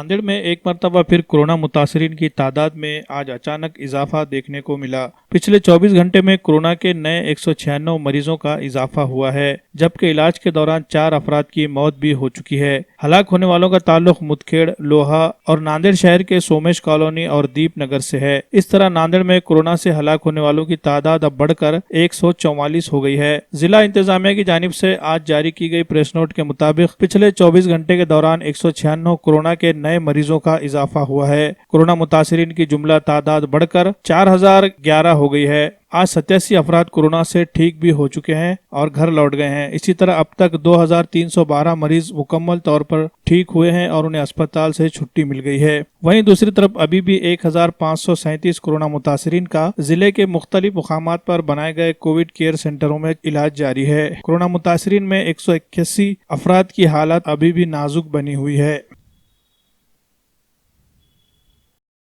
नांदेड़ में एक मरतबा फिर कोरोना मुतासरीन की तादाद में आज अचानक इजाफा देखने को मिला। पिछले 24 घंटे में कोरोना के नए 196 मरीजों का इजाफा हुआ है, जबकि इलाज के दौरान 4 अफराद की मौत भी हो चुकी है। हलाक होने वालों का ताल्लुक मुदखेड़, लोहा और नांदेड़ शहर के सोमेश कॉलोनी और दीप नगर से है। इस तरह नांदेड़ में कोरोना से हलाक होने वालों की तादाद अब बढ़कर 144 हो गई है। जिला इंतजामिया की जानिब से आज जारी की गई प्रेस नोट के मुताबिक पिछले 24 घंटे के दौरान 196 कोरोना के नए मरीजों का इजाफा हुआ है। कोरोना मुतासरीन की जुमला तादाद बढ़कर 4011 हो गई है। आज 87 अफराद कोरोना से ठीक भी हो चुके हैं और घर लौट गए हैं। इसी तरह अब तक 2312 मरीज मुकम्मल तौर पर ठीक हुए हैं और उन्हें अस्पताल से छुट्टी मिल गई है। वहीं दूसरी तरफ अभी भी 1537 कोरोना मुतासरीन का जिले के मुख्तलिफ मुकामात पर बनाए गए कोविड केयर सेंटरों में इलाज जारी है। कोरोना मुतासरीन में 181 अफराद की हालत अभी भी नाजुक बनी हुई है।